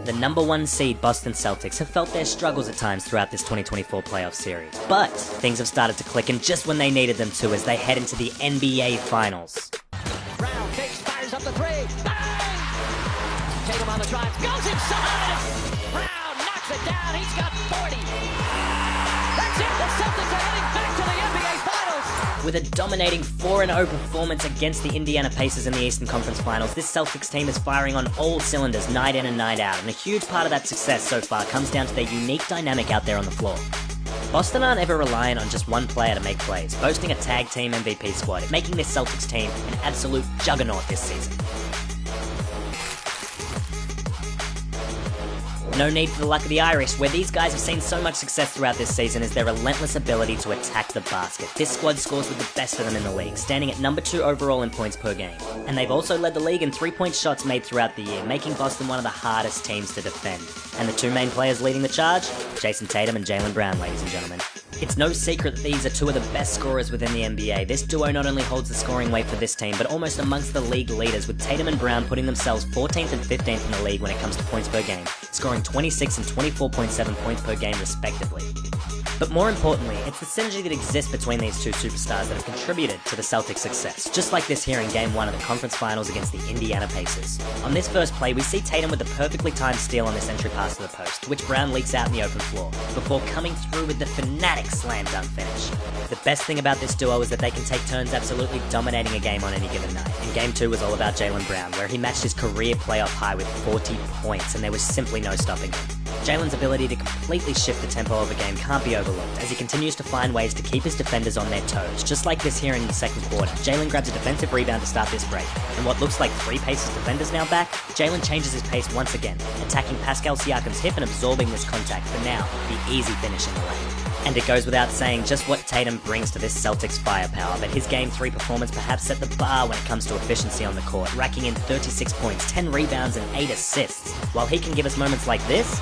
The #1 seed Boston Celtics have felt their struggles at times throughout this 2024 playoff series. But things have started to click, and just when they needed them to as they head into the NBA Finals. Brown fakes, fires up the three. Bang! Tatum on the drive, goes inside! Brown knocks it down, he's got 40. That's it, the Celtics are heading back to the NBA Finals! With a dominating 4-0 performance against the Indiana Pacers in the Eastern Conference Finals, this Celtics team is firing on all cylinders night in and night out, and a huge part of that success so far comes down to their unique dynamic out there on the floor. Boston aren't ever reliant on just one player to make plays, boasting a tag team MVP squad, making this Celtics team an absolute juggernaut this season. No need for the luck of the Irish, where these guys have seen so much success throughout this season is their relentless ability to attack the basket. This squad scores with the best of them in the league, standing at #2 overall in points per game. And they've also led the league in three-point shots made throughout the year, making Boston one of the hardest teams to defend. And the two main players leading the charge? Jason Tatum and Jaylen Brown, ladies and gentlemen. It's no secret that these are two of the best scorers within the NBA. This duo not only holds the scoring weight for this team, but almost amongst the league leaders, with Tatum and Brown putting themselves 14th and 15th in the league when it comes to points per game, scoring 26 and 24.7 points per game respectively. But more importantly, it's the synergy that exists between these two superstars that have contributed to the Celtics' success, just like this here in Game 1 of the conference finals against the Indiana Pacers. On this first play, we see Tatum with the perfectly timed steal on this entry pass to the post, which Brown leaks out in the open floor, before coming through with the fanatic slam dunk finish. The best thing about this duo is that they can take turns absolutely dominating a game on any given night, and Game 2 was all about Jaylen Brown, where he matched his career playoff high with 40 points, and there was simply no stopping him. Jaylen's ability to completely shift the tempo of a game can't be overlooked, as he continues to find ways to keep his defenders on their toes. Just like this here in the second quarter, Jaylen grabs a defensive rebound to start this break, and what looks like 3 Pacers defenders now back, Jaylen changes his pace once again, attacking Pascal Siakam's hip and absorbing this contact for now the easy finish in the lane. And it goes without saying just what Tatum brings to this Celtics firepower, but his Game 3 performance perhaps set the bar when it comes to efficiency on the court, racking in 36 points, 10 rebounds and 8 assists. While he can give us moments like this,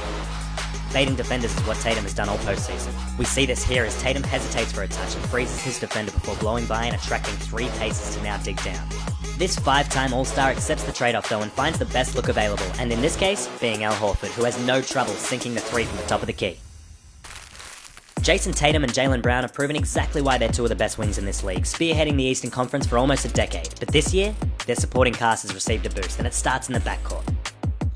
baiting defenders is what Tatum has done all postseason. We see this here as Tatum hesitates for a touch and freezes his defender before blowing by and attracting 3 Pacers to now dig down. This 5-time All-Star accepts the trade-off though and finds the best look available, and in this case, being Al Horford, who has no trouble sinking the 3 from the top of the key. Jason Tatum and Jaylen Brown have proven exactly why they're two of the best wings in this league, spearheading the Eastern Conference for almost a decade. But this year, their supporting cast has received a boost, and it starts in the backcourt.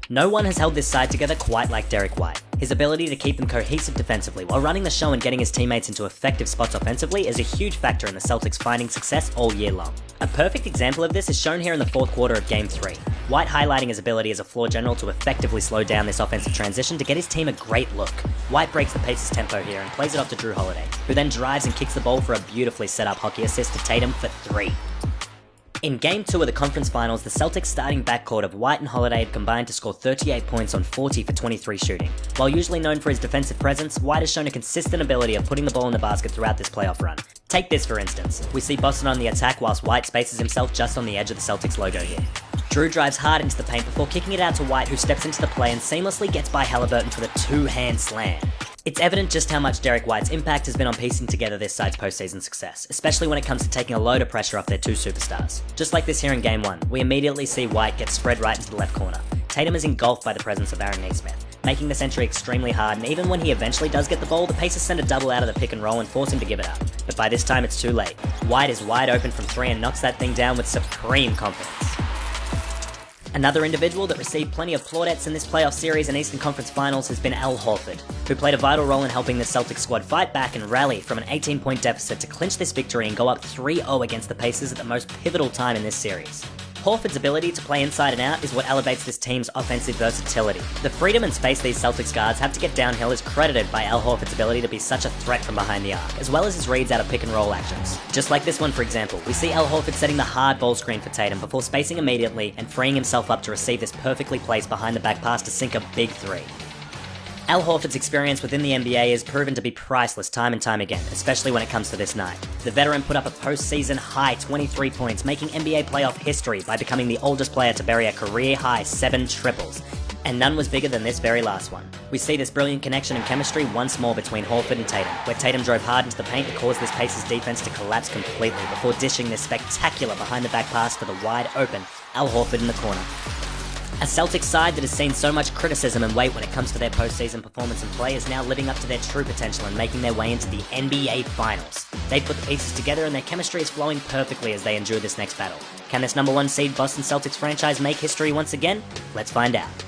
No one has held this side together quite like Derek White. His ability to keep them cohesive defensively while running the show and getting his teammates into effective spots offensively is a huge factor in the Celtics finding success all year long. A perfect example of this is shown here in the fourth quarter of Game 3. White highlighting his ability as a floor general to effectively slow down this offensive transition to get his team a great look. White breaks the Pacers' tempo here and plays it off to Drew Holiday, who then drives and kicks the ball for a beautifully set up hockey assist to Tatum for 3. In Game 2 of the conference finals, the Celtics starting backcourt of White and Holiday have combined to score 38 points on 40 for 23 shooting. While usually known for his defensive presence, White has shown a consistent ability of putting the ball in the basket throughout this playoff run. Take this for instance. We see Boston on the attack whilst White spaces himself just on the edge of the Celtics logo here. Drew drives hard into the paint before kicking it out to White, who steps into the play and seamlessly gets by Halliburton for the 2-hand slam. It's evident just how much Derek White's impact has been on piecing together this side's postseason success, especially when it comes to taking a load of pressure off their 2 superstars. Just like this here in Game 1, we immediately see White get spread right into the left corner. Tatum is engulfed by the presence of Aaron Nesmith, making this entry extremely hard, and even when he eventually does get the ball, the Pacers send a double out of the pick and roll and force him to give it up. But by this time it's too late. White is wide open from 3 and knocks that thing down with supreme confidence. Another individual that received plenty of plaudits in this playoff series and Eastern Conference Finals has been Al Horford, who played a vital role in helping the Celtics squad fight back and rally from an 18-point deficit to clinch this victory and go up 3-0 against the Pacers at the most pivotal time in this series. Horford's ability to play inside and out is what elevates this team's offensive versatility. The freedom and space these Celtics guards have to get downhill is credited by Al Horford's ability to be such a threat from behind the arc, as well as his reads out of pick and roll actions. Just like this one for example, we see Al Horford setting the hard ball screen for Tatum before spacing immediately and freeing himself up to receive this perfectly placed behind the back pass to sink a big 3. Al Horford's experience within the NBA has proven to be priceless time and time again, especially when it comes to this night. The veteran put up a postseason high 23 points, making NBA playoff history by becoming the oldest player to bury a career-high 7 triples. And none was bigger than this very last one. We see this brilliant connection and chemistry once more between Horford and Tatum, where Tatum drove hard into the paint to cause this Pacers defense to collapse completely before dishing this spectacular behind-the-back pass to the wide-open Al Horford in the corner. A Celtics side that has seen so much criticism and weight when it comes to their postseason performance and play is now living up to their true potential and making their way into the NBA Finals. They've put the pieces together and their chemistry is flowing perfectly as they endure this next battle. Can this number 1 seed Boston Celtics franchise make history once again? Let's find out.